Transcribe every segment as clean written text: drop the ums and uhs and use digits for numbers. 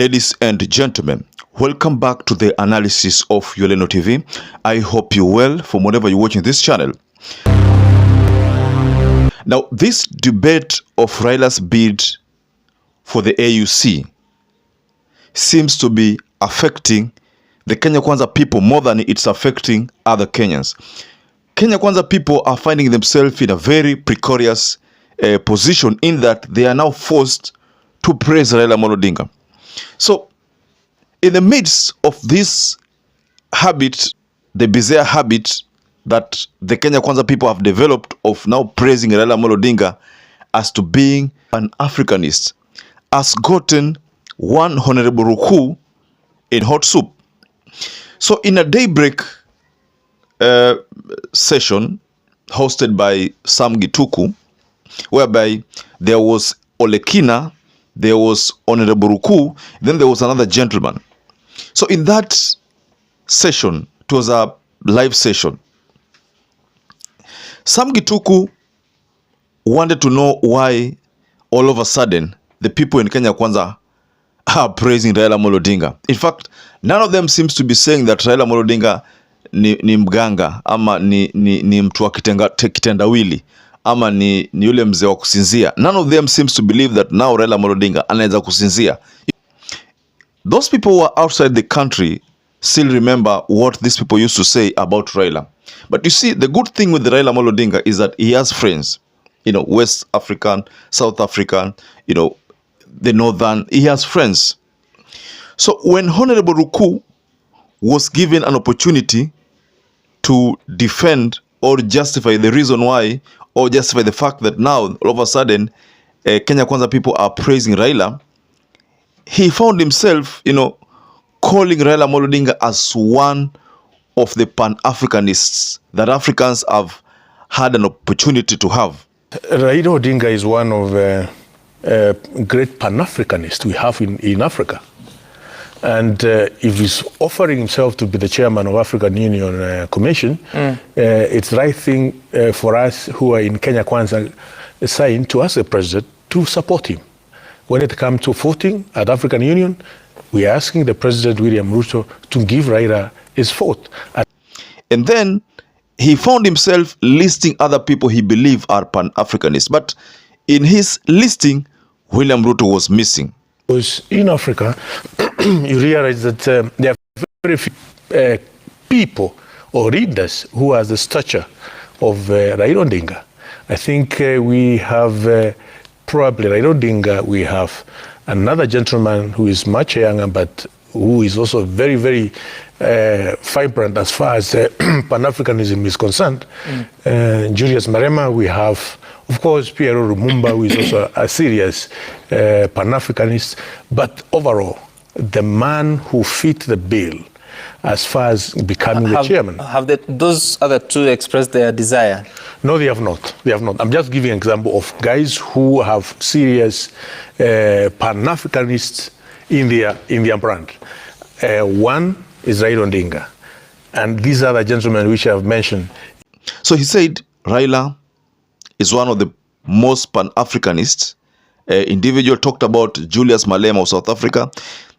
Ladies and gentlemen, welcome back to the analysis of YOLENO TV. I hope you're well from whenever you're watching this channel. Now, this debate of Raila's bid for the AUC seems to be affecting the Kenya Kwanza people more than it's affecting other Kenyans. Kenya Kwanza people are finding themselves in a very precarious position in that they are now forced to praise Raila Odinga. So, in the midst of this habit, the bizarre habit that the Kenya Kwanza people have developed of now praising Raila Odinga as to being an Africanist, has gotten one Honorable Ruku in hot soup. So, in a daybreak session hosted by Sam GITUKU, whereby there was Olekina, there was Honorable Ruku, then there was another gentleman. So in that session, it was a live session. Sam GITUKU wanted to know why all of a sudden the people in Kenya Kwanza are praising Raila Odinga. In fact, none of them seems to be saying that Raila Odinga ni mganga ama ni mtu wa kitendawili ama ni yule mzee wa kusinzia. None of them seems to believe that now Raila Odinga anaweza kusinzia. Those people who are outside the country still remember what these people used to say about Raila. But you see, the good thing with Raila Odinga is that he has friends. You know, West African, South African, you know, the Northern. He has friends. So when Honorable Ruku was given an opportunity to defend or justify the reason why, or justify the fact that now all of a sudden Kenya Kwanza people are praising Raila, he found himself, you know, calling Raila Odinga as one of the Pan-Africanists that Africans have had an opportunity to have. Raila Odinga is one of great Pan-Africanists we have in Africa. And if he's offering himself to be the chairman of African Union Commission, it's the right thing for us who are in Kenya Kwanza side to ask the president to support him. When it comes to voting at African Union, we are asking the president, William Ruto, to give Raila his vote. And then he found himself listing other people he believed are Pan-Africanists. But in his listing, William Ruto was missing. Because in Africa, you realize that there are very few people or leaders who has the stature of Raila Odinga. I think we have probably Raila Odinga, we have another gentleman who is much younger, but who is also very, very vibrant as far as Pan-Africanism is concerned. Julius Marema, we have, of course, Pierre Lumumba, who is also a serious Pan-Africanist. But overall, the man who fit the bill as far as becoming the chairman. Have those other two expressed their desire? No, they have not. They have not. I'm just giving an example of guys who have serious Pan-Africanists in their brand. One is Raila Odinga, and these are the gentlemen which I have mentioned. So he said Raila is one of the most Pan-Africanists. Individual talked about Julius Malema of South Africa.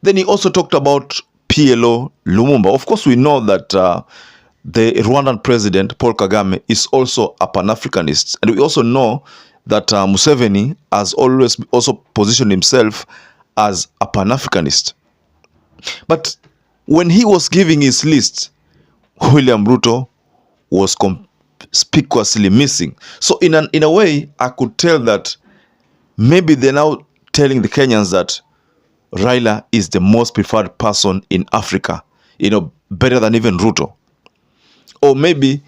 Then he also talked about PLO Lumumba. Of course, we know that the Rwandan president, Paul Kagame, is also a Pan-Africanist. And we also know that Museveni has always also positioned himself as a Pan-Africanist. But when he was giving his list, William Ruto was conspicuously missing. So in a way, I could tell that maybe they're now telling the Kenyans that Raila is the most preferred person in Africa, you know, better than even Ruto. Or maybe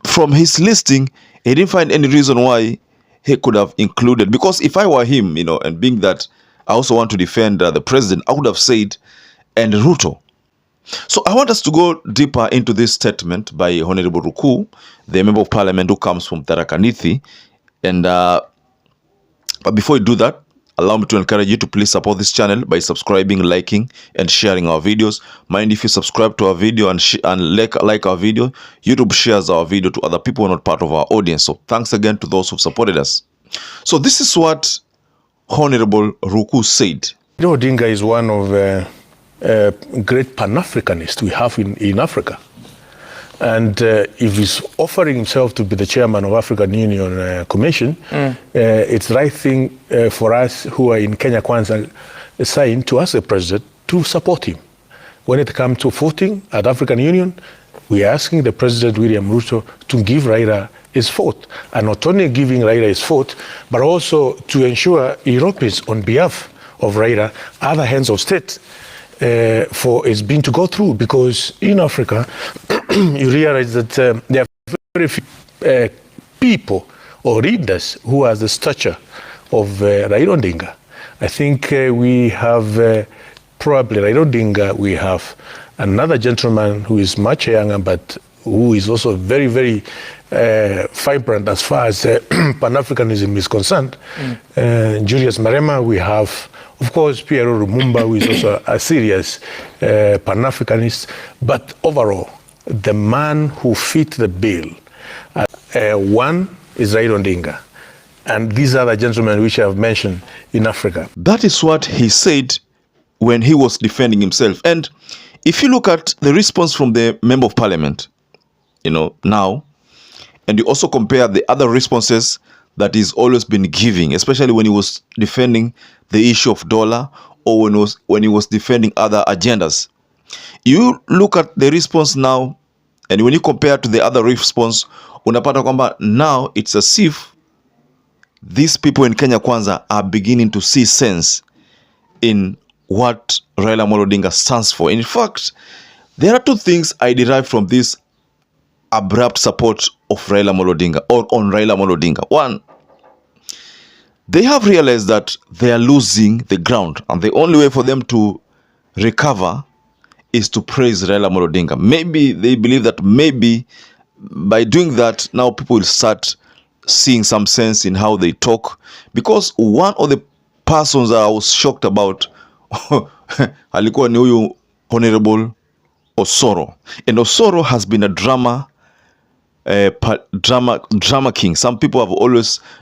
from his listing, he didn't find any reason why he could have included. Because if I were him, you know, and being that I also want to defend the president, I would have said, and Ruto. So I want us to go deeper into this statement by Honorable Ruku, the member of parliament who comes from Tharaka Nithi. And but before we do that, allow me to encourage you to please support this channel by subscribing, liking, and sharing our videos. Mind if you subscribe to our video and like our video, YouTube shares our video to other people who are not part of our audience. So thanks again to those who've supported us. So this is what Honorable Ruku said Odinga is one of great Pan-Africanists we have in Africa. And if he's offering himself to be the chairman of African Union Commission, it's the right thing for us who are in Kenya Kwanza side to ask the president to support him. When it comes to voting at African Union, we are asking the President, William Ruto, to give Raila his vote. And not only giving Raila his vote, but also to ensure Europeans on behalf of Raila, other hands of state, for it's been to go through. Because in Africa, you realize that there are very few people or leaders who has the stature of Raila Odinga. I think we have probably Raila Odinga, we have another gentleman who is much younger, but who is also very, very vibrant as far as Pan-Africanism is concerned. Julius Malema, we have, of course, Pierre Lumumba, who is also a serious Pan-Africanist. But overall, the man who fit the bill, one is Raila Odinga. And these are the gentlemen which I have mentioned in Africa. That is what he said when he was defending himself. And if you look at the response from the Member of Parliament, now, and you also compare the other responses that he's always been giving, especially when he was defending the issue of dollar or when he was defending other agendas. You look at the response now, and when you compare to the other response, unapata kwamba now it's as if these people in Kenya Kwanza are beginning to see sense in what Raila Amolo Odinga stands for. In fact, there are two things I derive from this abrupt support of Raila Amolo Odinga, or on Raila Amolo Odinga. One, they have realized that they are losing the ground, and the only way for them to recover is to praise Raila Amolo Odinga. Maybe they believe that maybe by doing that, now people will start seeing some sense in how they talk. Because one of the persons that I was shocked about alikuwa ni huyu Honorable Osoro. And Osoro has been a drama king. Some people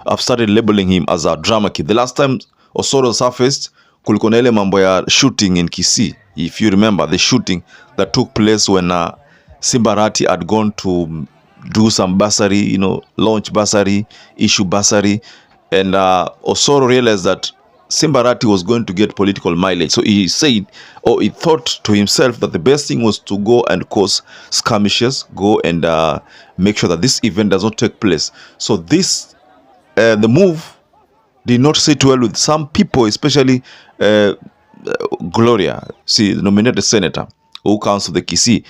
have started labeling him as a drama king. The last time Osoro surfaced, kulikuwa na ile mambo ya shooting in Kisii. If you remember the shooting that took place when Simba Arati had gone to do some bursary, launch bursary, issue bursary, and Osoro realized that Simba Arati was going to get political mileage. So he said, or he thought to himself that the best thing was to go and cause skirmishes, go and make sure that this event does not take place. So this, the move did not sit well with some people, especially Gloria, the nominated senator who comes to the Kisii.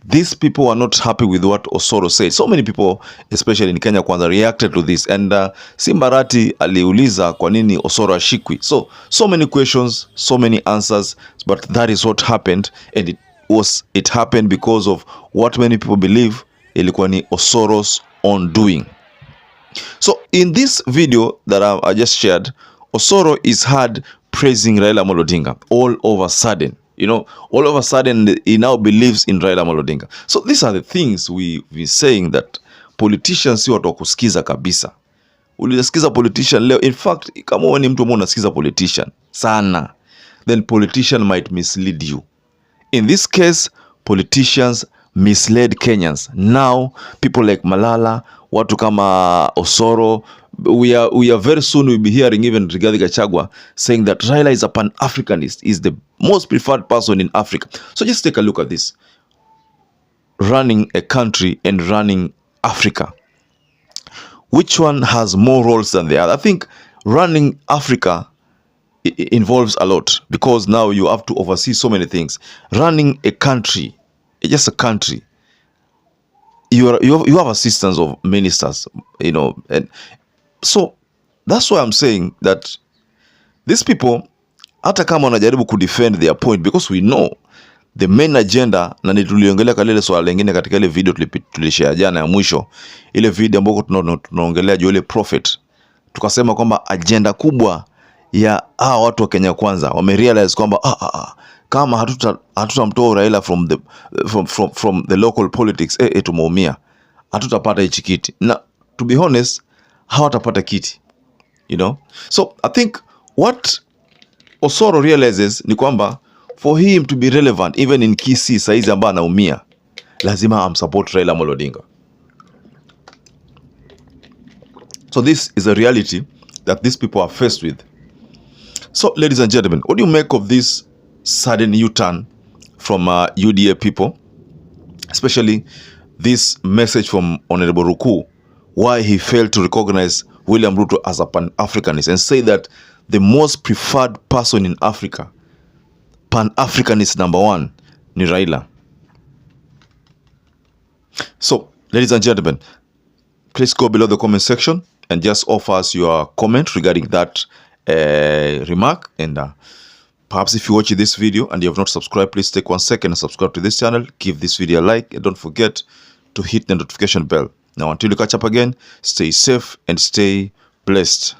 These people are not happy with what Osoro said. So many people, especially in Kenya Kwanza, reacted to this. And Simba Arati aliuliza kwa nini Osoro ashikwi. So many questions, so many answers, but that is what happened. And it happened because of what many people believe ilikuwa ni Osoro's own doing. So in this video that I just shared, Osoro is heard praising Raila Amolo Odinga all of a sudden. All of a sudden, he now believes in Raila Amolo Odinga. So these are the things we've been saying, that politicians si watu wa kusikiza kabisa. Ulisikiza politician leo. In fact, kama wewe ni mtu ambaye unasikiza politician sana, then politician might mislead you. In this case, politicians misled Kenyans. Now, people like Malala, watu kama Osoro, we are very soon we'll be hearing even Rigathi Gachagua saying that Raila is a Pan-Africanist, is the most preferred person in Africa. So just take a look at this. Running a country and running Africa. Which one has more roles than the other? I think running Africa involves a lot, because now you have to oversee so many things. Running a country, just a country, you have assistance of ministers, and so that's why I'm saying that these people, hata kama wanajaribu kudefend their point, because we know the main agenda, na nituliongelea kalele swala lingine katika ile video tulishare jana ya mwisho, ile video ambayo tunaongelea juu ile prophet, tukasema kwamba agenda kubwa ya watu wa Kenya Kwanza wamerealize kwamba kama hatutamtoa Raila from the local politics, tumeumia, hatutapata hichi kiti. Na to be honest, hawatapata kiti, So I think what Osoro realizes ni kwamba for him to be relevant even in Kisii saizi ambaye anaumia, lazima amsupport Raila Amolo Odinga. So this is a reality that these people are faced with. So ladies and gentlemen, what do you make of this sudden U-turn from UDA people, especially this message from Honorable Ruku, why he failed to recognize William Ruto as a Pan-Africanist and say that the most preferred person in Africa, Pan-Africanist #1, ni Raila. So, ladies and gentlemen, please go below the comment section and just offer us your comment regarding that remark. And perhaps if you watch this video and you have not subscribed, please take 1 second and subscribe to this channel. Give this video a like and don't forget to hit the notification bell. Now, until we catch up again, stay safe and stay blessed.